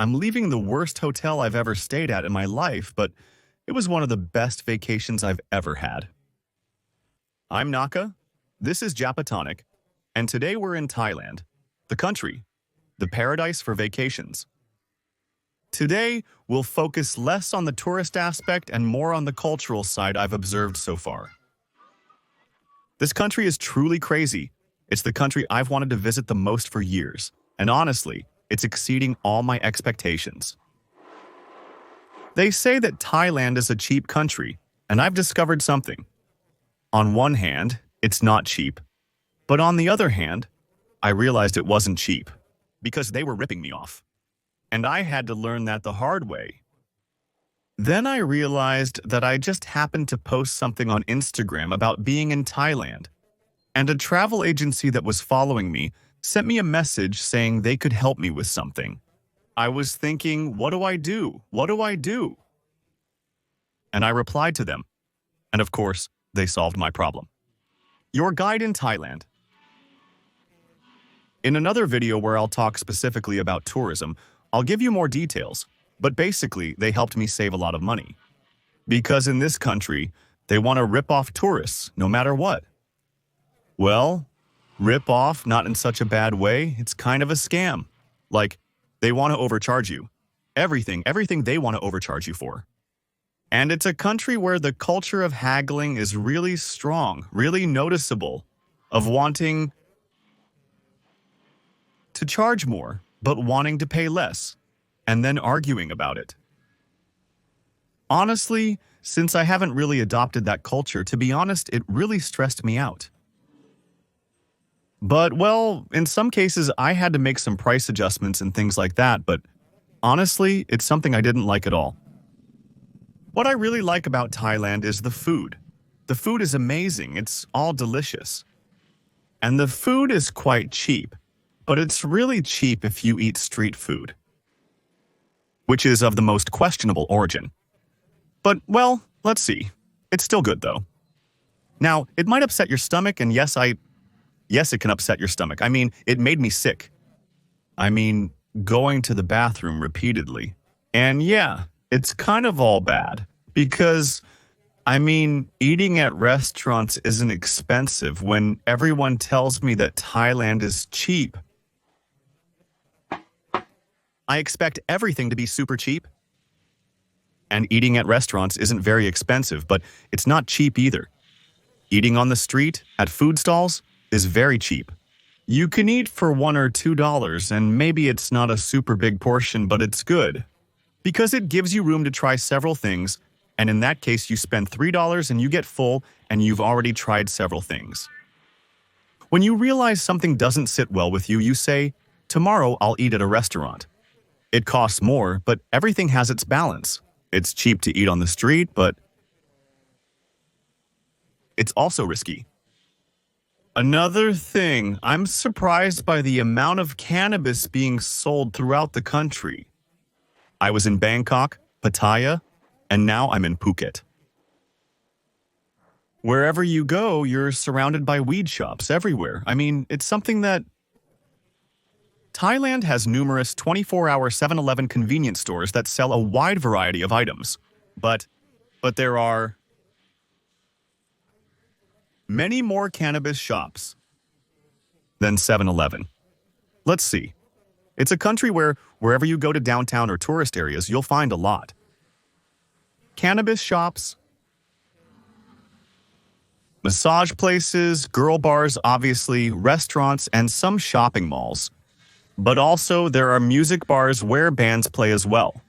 I'm leaving the worst hotel I've ever stayed at in my life, but it was one of the best vacations I've ever had. I'm Naka, this is Japatonic, and today we're in Thailand, the country, the paradise for vacations. Today, we'll focus less on the tourist aspect and more on the cultural side I've observed so far. This country is truly crazy. It's the country I've wanted to visit the most for years, and honestly, it's exceeding all my expectations. They say that Thailand is a cheap country, and I've discovered something. On one hand, it's not cheap, but on the other hand, I realized it wasn't cheap, because they were ripping me off. And I had to learn that the hard way. Then I realized that I just happened to post something on Instagram about being in Thailand, and a travel agency that was following me sent me a message saying they could help me with something. I was thinking, what do I do? What do I do? And I replied to them. And of course, they solved my problem. Your guide in Thailand. In another video where I'll talk specifically about tourism, I'll give you more details, but basically they helped me save a lot of money. Because in this country, they want to rip off tourists no matter what. Well, rip off not in such a bad way, it's kind of a scam. Like, they want to overcharge you. Everything they want to overcharge you for. And it's a country where the culture of haggling is really strong, really noticeable, of wanting to charge more, but wanting to pay less, and then arguing about it. Honestly, since I haven't really adopted that culture, to be honest, it really stressed me out. But, well, in some cases, I had to make some price adjustments and things like that, but honestly, it's something I didn't like at all. What I really like about Thailand is the food. The food is amazing, it's all delicious. And the food is quite cheap, but it's really cheap if you eat street food, which is of the most questionable origin. But, well, let's see. It's still good, though. Now, it might upset your stomach, and yes, it can upset your stomach. I mean, it made me sick. I mean, going to the bathroom repeatedly. And yeah, it's kind of all bad. Because, I mean, eating at restaurants isn't expensive when everyone tells me that Thailand is cheap. I expect everything to be super cheap. And eating at restaurants isn't very expensive, but it's not cheap either. Eating on the street, at food stalls, is very cheap. You can eat for $1 or $2, and maybe it's not a super big portion, but it's good. Because it gives you room to try several things, and in that case you spend $3 and you get full, and you've already tried several things. When you realize something doesn't sit well with you, you say, tomorrow I'll eat at a restaurant. It costs more, but everything has its balance. It's cheap to eat on the street, but it's also risky. Another thing, I'm surprised by the amount of cannabis being sold throughout the country. I was in Bangkok, Pattaya, and now I'm in Phuket. Wherever you go, you're surrounded by weed shops everywhere. I mean, it's something that Thailand has numerous 24-hour 7-Eleven convenience stores that sell a wide variety of items. But there are many more cannabis shops than 7-Eleven. Let's see. It's a country where wherever you go to downtown or tourist areas, you'll find a lot. Cannabis shops, massage places, girl bars, obviously, restaurants, and some shopping malls. But also, there are music bars where bands play as well.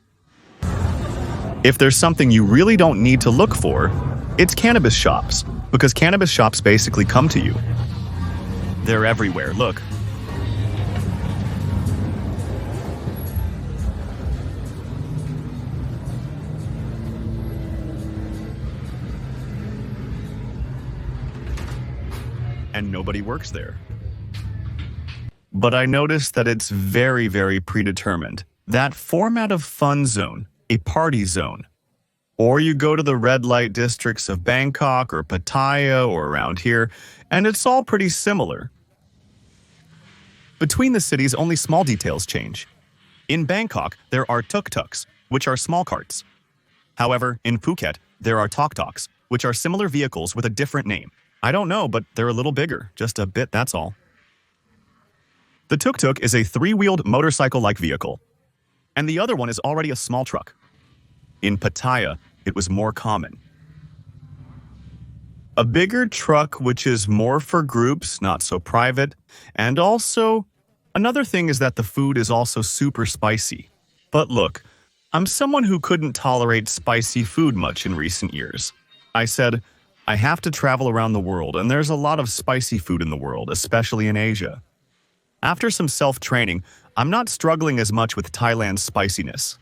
If there's something you really don't need to look for, it's cannabis shops, because cannabis shops basically come to you. They're everywhere, look. And nobody works there. But I noticed that it's very, very predetermined. That format of fun zone, a party zone. Or you go to the red light districts of Bangkok or Pattaya or around here, and it's all pretty similar. Between the cities, only small details change. In Bangkok, there are tuk-tuks, which are small carts. However, in Phuket, there are tuk-tuks, which are similar vehicles with a different name. I don't know, but they're a little bigger, just a bit, that's all. The tuk-tuk is a three-wheeled motorcycle-like vehicle, and the other one is already a small truck. In Pattaya, it was more common. A bigger truck, which is more for groups, not so private, and also, another thing is that the food is also super spicy. But look, I'm someone who couldn't tolerate spicy food much in recent years. I said, I have to travel around the world, and there's a lot of spicy food in the world, especially in Asia. After some self-training, I'm not struggling as much with Thailand's spiciness.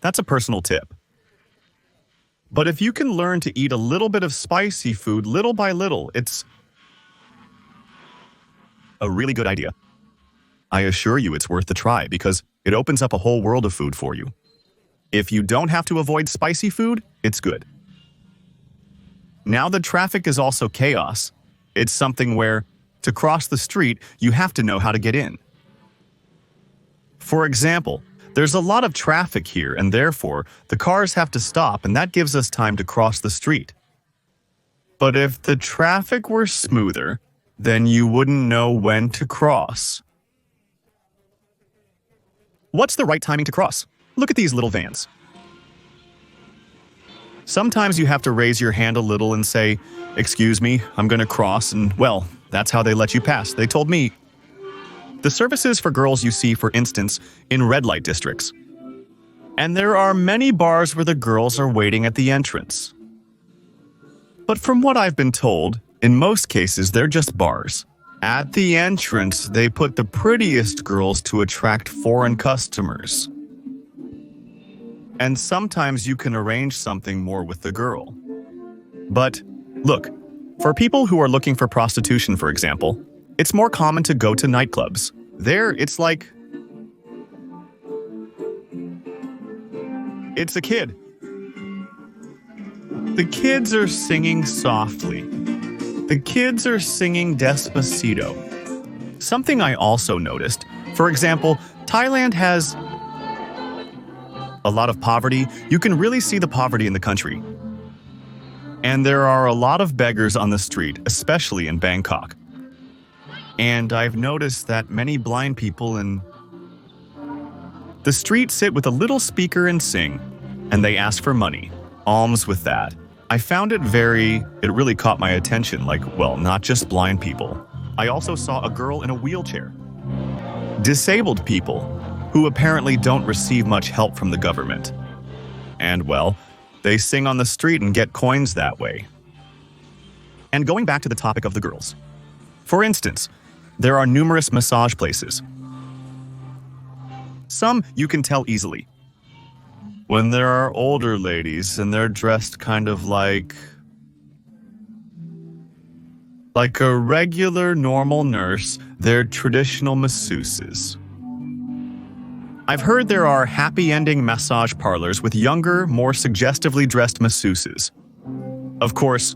That's a personal tip. But if you can learn to eat a little bit of spicy food little by little, it's a really good idea. I assure you it's worth the try because it opens up a whole world of food for you. If you don't have to avoid spicy food, it's good. Now the traffic is also chaos. It's something where, to cross the street, you have to know how to get in. For example, there's a lot of traffic here and therefore the cars have to stop and that gives us time to cross the street. But if the traffic were smoother, then you wouldn't know when to cross. What's the right timing to cross? Look at these little vans. Sometimes you have to raise your hand a little and say, "Excuse me, I'm going to cross," and well, that's how they let you pass. They told me. The services for girls you see, for instance, in red light districts. And there are many bars where the girls are waiting at the entrance. But from what I've been told, in most cases they're just bars. At the entrance, they put the prettiest girls to attract foreign customers. And sometimes you can arrange something more with the girl. But, look, for people who are looking for prostitution, for example, it's more common to go to nightclubs. There, it's like... it's a kid. The kids are singing softly. The kids are singing Despacito. Something I also noticed, for example, Thailand has a lot of poverty. You can really see the poverty in the country. And there are a lot of beggars on the street, especially in Bangkok. And I've noticed that many blind people in the street sit with a little speaker and sing, and they ask for money, alms with that. I found it really caught my attention, well, not just blind people. I also saw a girl in a wheelchair. Disabled people, who apparently don't receive much help from the government. And well, they sing on the street and get coins that way. And going back to the topic of the girls. For instance, there are numerous massage places. Some you can tell easily. When there are older ladies and they're dressed kind of like a regular normal nurse, they're traditional masseuses. I've heard there are happy ending massage parlors with younger, more suggestively dressed masseuses. Of course,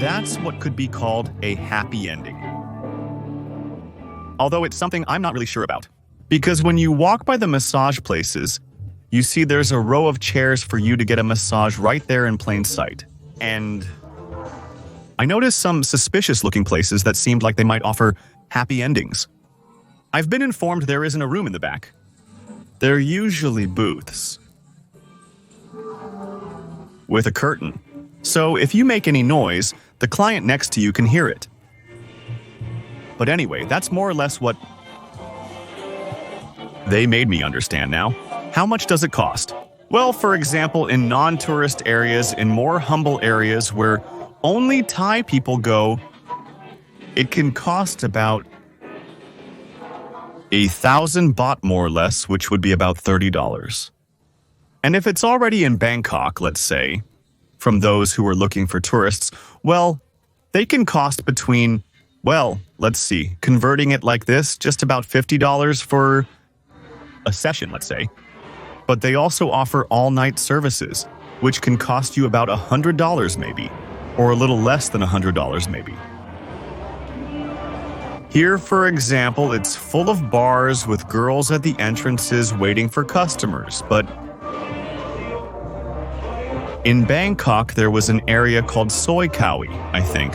that's what could be called a happy ending. Although it's something I'm not really sure about. Because when you walk by the massage places, you see there's a row of chairs for you to get a massage right there in plain sight. And I noticed some suspicious-looking places that seemed like they might offer happy endings. I've been informed there isn't a room in the back. They're usually booths with a curtain. So if you make any noise, the client next to you can hear it. But anyway, that's more or less what they made me understand now. How much does it cost? Well, for example, in non-tourist areas, in more humble areas where only Thai people go, it can cost about 1,000 baht more or less, which would be about $30. And if it's already in Bangkok, let's say, from those who are looking for tourists, well, they can cost between, well, let's see, converting it like this, just about $50 for a session, let's say. But they also offer all-night services, which can cost you about $100 maybe, or a little less than $100 maybe. Here, for example, it's full of bars with girls at the entrances waiting for customers, but in Bangkok, there was an area called Soi Kawi, I think.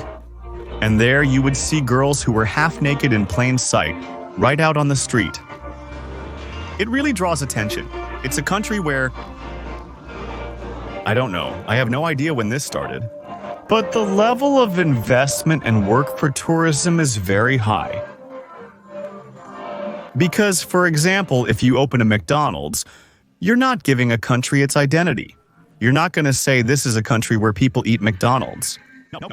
And there you would see girls who were half naked in plain sight, right out on the street. It really draws attention. It's a country where, I don't know, I have no idea when this started. But the level of investment and work for tourism is very high. Because, for example, if you open a McDonald's, you're not giving a country its identity. You're not going to say this is a country where people eat McDonald's. No.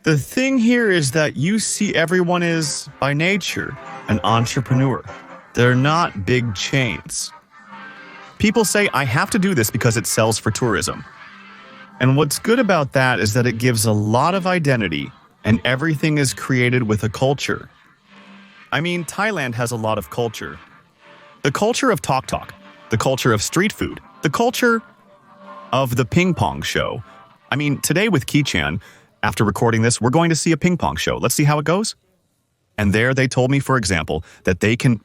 The thing here is that you see everyone is, by nature, an entrepreneur. They're not big chains. People say, I have to do this because it sells for tourism. And what's good about that is that it gives a lot of identity, and everything is created with a culture. I mean, Thailand has a lot of culture. The culture of tuk-tuk, the culture of street food, the culture of the ping pong show. I mean, today with Ki-chan, after recording this, we're going to see a ping pong show. Let's see how it goes. And there they told me, for example, that they can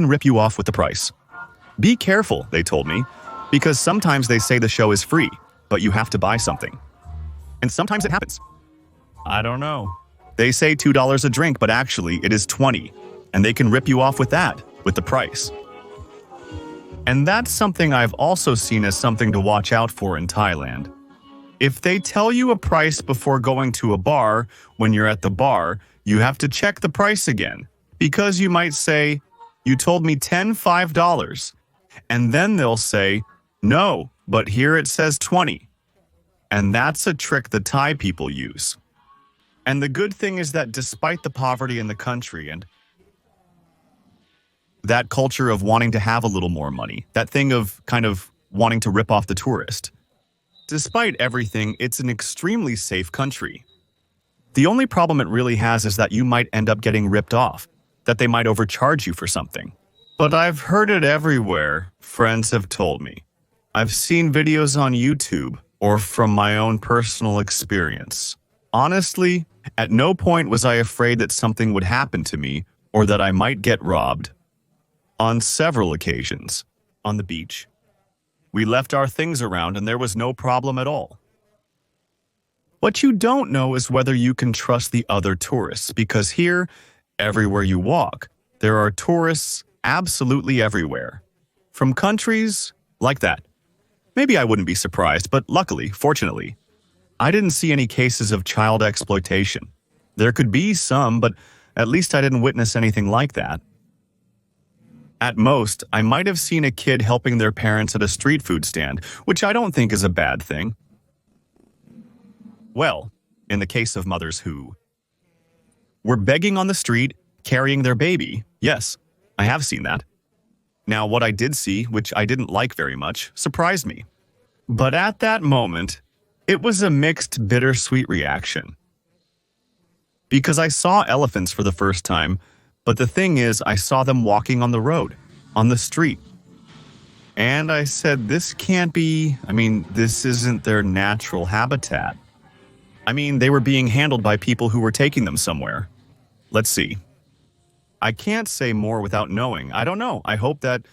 rip you off with the price. Be careful, they told me, because sometimes they say the show is free, but you have to buy something. And sometimes it happens. I don't know. They say $2 a drink, but actually it is 20, and they can rip you off with that, with the price. And that's something I've also seen as something to watch out for in Thailand. If they tell you a price before going to a bar, when you're at the bar, you have to check the price again, because you might say, you told me $5, and then they'll say, no, but here it says 20. And that's a trick the Thai people use. And the good thing is that despite the poverty in the country and that culture of wanting to have a little more money, that thing of kind of wanting to rip off the tourist, despite everything, it's an extremely safe country. The only problem it really has is that you might end up getting ripped off, that they might overcharge you for something. But I've heard it everywhere, friends have told me. I've seen videos on YouTube or from my own personal experience. Honestly, at no point was I afraid that something would happen to me or that I might get robbed. On several occasions, on the beach, we left our things around and there was no problem at all. What you don't know is whether you can trust the other tourists, because here, everywhere you walk, there are tourists absolutely everywhere. From countries like that. Maybe I wouldn't be surprised, but luckily, fortunately, I didn't see any cases of child exploitation. There could be some, but at least I didn't witness anything like that. At most, I might have seen a kid helping their parents at a street food stand, which I don't think is a bad thing. Well, in the case of mothers who were begging on the street, carrying their baby, yes, I have seen that. Now, what I did see, which I didn't like very much, surprised me. But at that moment, it was a mixed, bittersweet reaction. Because I saw elephants for the first time, but the thing is, I saw them walking on the road, on the street. And I said, this can't be, this isn't their natural habitat. They were being handled by people who were taking them somewhere. Let's see. I can't say more without knowing. I don't know. I hope that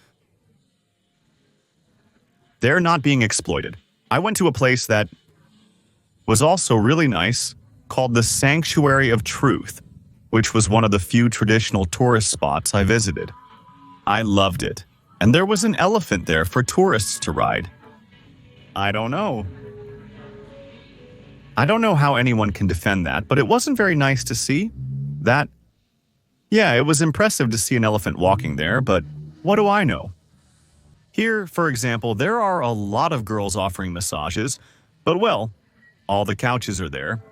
they're not being exploited. I went to a place that was also really nice, called the Sanctuary of Truth, which was one of the few traditional tourist spots I visited. I loved it. And there was an elephant there for tourists to ride. I don't know how anyone can defend that, but it wasn't very nice to see. Yeah, it was impressive to see an elephant walking there, but what do I know? Here, for example, there are a lot of girls offering massages, but well, all the couches are there.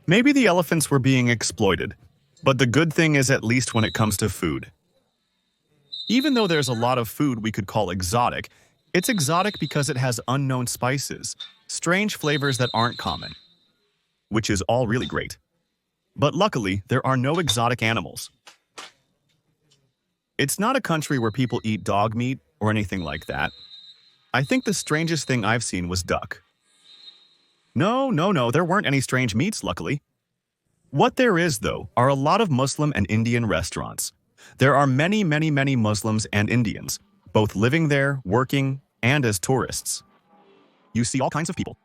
Maybe the elephants were being exploited, but the good thing is at least when it comes to food. Even though there's a lot of food we could call exotic, it's exotic because it has unknown spices, strange flavors that aren't common, which is all really great. But luckily, there are no exotic animals. It's not a country where people eat dog meat or anything like that. I think the strangest thing I've seen was duck. No, there weren't any strange meats, luckily. What there is, though, are a lot of Muslim and Indian restaurants. There are many, many, many Muslims and Indians, both living there, working, and as tourists. You see all kinds of people.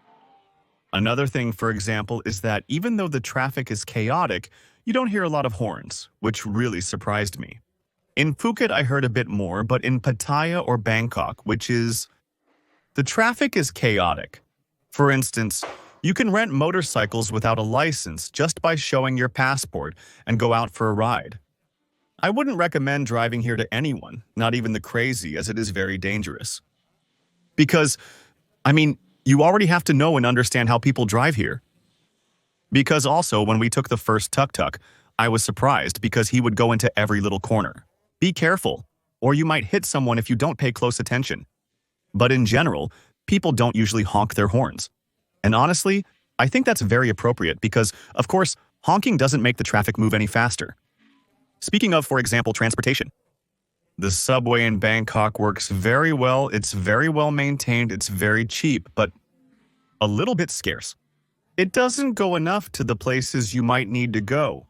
Another thing, for example, is that even though the traffic is chaotic, you don't hear a lot of horns, which really surprised me. In Phuket, I heard a bit more, but in Pattaya or Bangkok, the traffic is chaotic. For instance, you can rent motorcycles without a license just by showing your passport and go out for a ride. I wouldn't recommend driving here to anyone, not even the crazy, as it is very dangerous. Because, you already have to know and understand how people drive here. Because also, when we took the first tuk-tuk, I was surprised because he would go into every little corner. Be careful, or you might hit someone if you don't pay close attention. But in general, people don't usually honk their horns. And honestly, I think that's very appropriate because, of course, honking doesn't make the traffic move any faster. Speaking of, for example, transportation. The subway in Bangkok works very well, it's very well maintained, it's very cheap, but a little bit scarce. It doesn't go enough to the places you might need to go.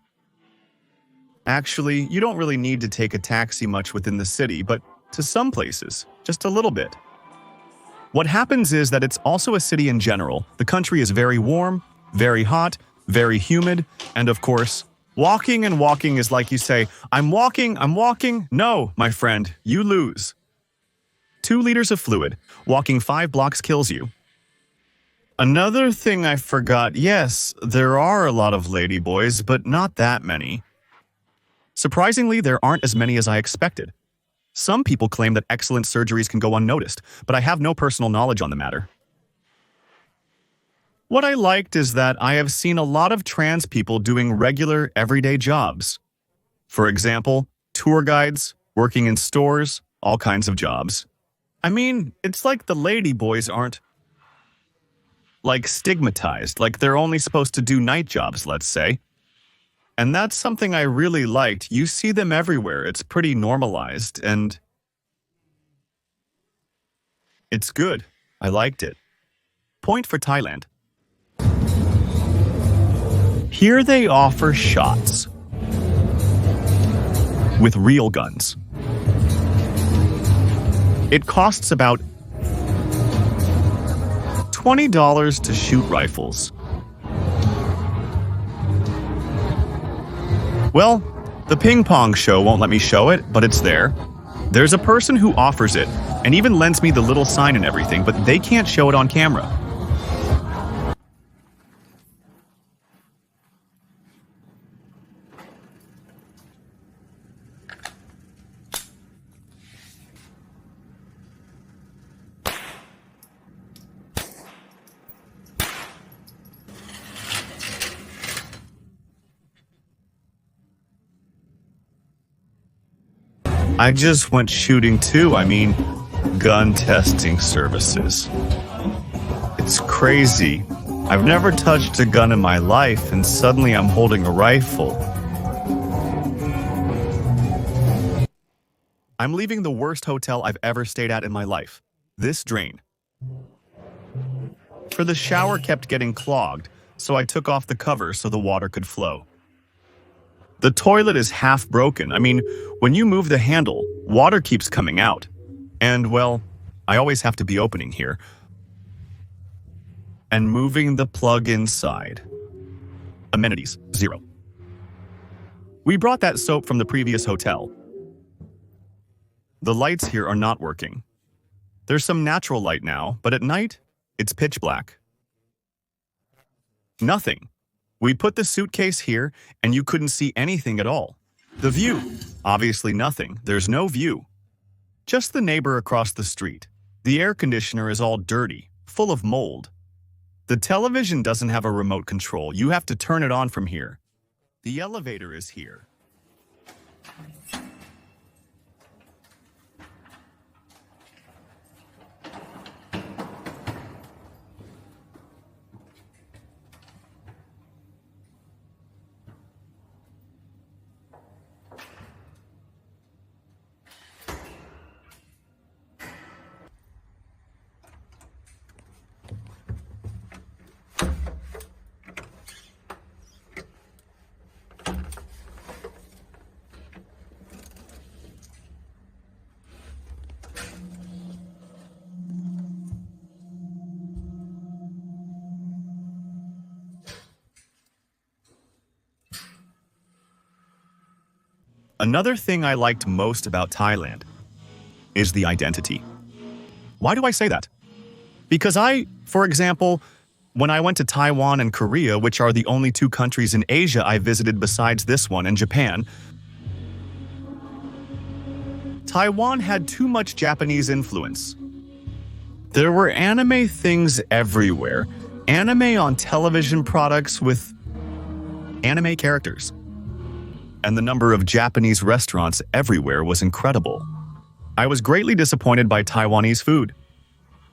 Actually, you don't really need to take a taxi much within the city, but to some places, just a little bit. What happens is that it's also a city in general. The country is very warm, very hot, very humid, and of course, walking and walking is like you say, I'm walking. No, my friend, you lose. 2 liters of fluid. Walking 5 blocks kills you. Another thing I forgot, yes, there are a lot of ladyboys, but not that many. Surprisingly, there aren't as many as I expected. Some people claim that excellent surgeries can go unnoticed, but I have no personal knowledge on the matter. What I liked is that I have seen a lot of trans people doing regular, everyday jobs. For example, tour guides, working in stores, all kinds of jobs. It's like the ladyboys aren't stigmatized, like they're only supposed to do night jobs, let's say. And that's something I really liked. You see them everywhere. It's pretty normalized, and it's good. I liked it. Point for Thailand. Here they offer shots with real guns. It costs about $20 to shoot rifles. Well, the ping pong show won't let me show it, but it's there. There's a person who offers it, and even lends me the little sign and everything, but they can't show it on camera. I just went shooting too, gun testing services. It's crazy. I've never touched a gun in my life, and suddenly I'm holding a rifle. I'm leaving the worst hotel I've ever stayed at in my life. This drain. For the shower kept getting clogged, so I took off the cover so the water could flow. The toilet is half broken. When you move the handle, water keeps coming out. And, well, I always have to be opening here. And moving the plug inside. Amenities, 0. We brought that soap from the previous hotel. The lights here are not working. There's some natural light now, but at night, it's pitch black. Nothing. We put the suitcase here, and you couldn't see anything at all. The view, obviously nothing. There's no view. Just the neighbor across the street. The air conditioner is all dirty, full of mold. The television doesn't have a remote control. You have to turn it on from here. The elevator is here. Another thing I liked most about Thailand is the identity. Why do I say that? Because for example, when I went to Taiwan and Korea, which are the only two countries in Asia I visited besides this one and Japan, Taiwan had too much Japanese influence. There were anime things everywhere. Anime on television products with anime characters. And the number of Japanese restaurants everywhere was incredible. I was greatly disappointed by Taiwanese food.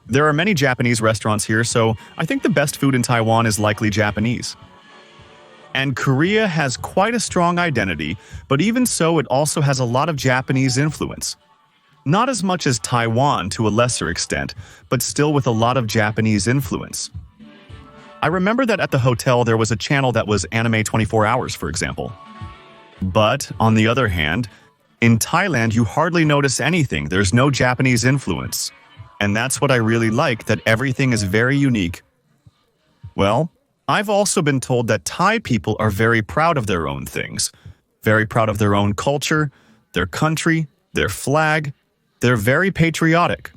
There are many Japanese restaurants here, so I think the best food in Taiwan is likely Japanese. And Korea has quite a strong identity, but even so, it also has a lot of Japanese influence. Not as much as Taiwan to a lesser extent, but still with a lot of Japanese influence. I remember that at the hotel there was a channel that was anime 24 hours, for example. But, on the other hand, in Thailand you hardly notice anything. There's no Japanese influence. And that's what I really like, that everything is very unique. Well, I've also been told that Thai people are very proud of their own things. Very proud of their own culture, their country, their flag. They're very patriotic.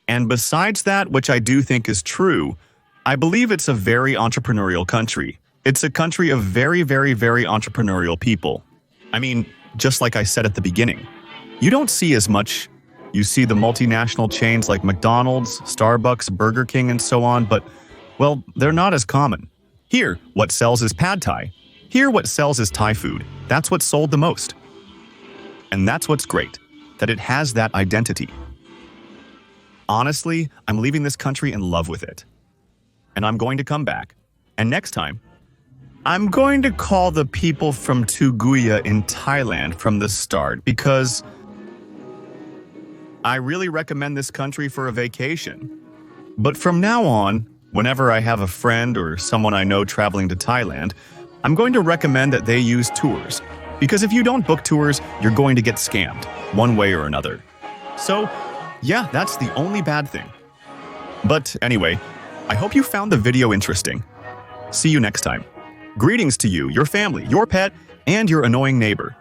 And besides that, which I do think is true, I believe it's a very entrepreneurial country. It's a country of very, very, very entrepreneurial people. I mean, just like I said at the beginning, you don't see as much. You see the multinational chains like McDonald's, Starbucks, Burger King, and so on, but, well, they're not as common. Here, what sells is pad thai. Here, what sells is Thai food. That's what sold the most. And that's what's great, that it has that identity. Honestly, I'm leaving this country in love with it. And I'm going to come back. And next time, I'm going to call the people from Tuguya in Thailand from the start because I really recommend this country for a vacation. But from now on, whenever I have a friend or someone I know traveling to Thailand, I'm going to recommend that they use tours. Because if you don't book tours, you're going to get scammed, one way or another. So, yeah, that's the only bad thing. But anyway, I hope you found the video interesting. See you next time. Greetings to you, your family, your pet, and your annoying neighbor.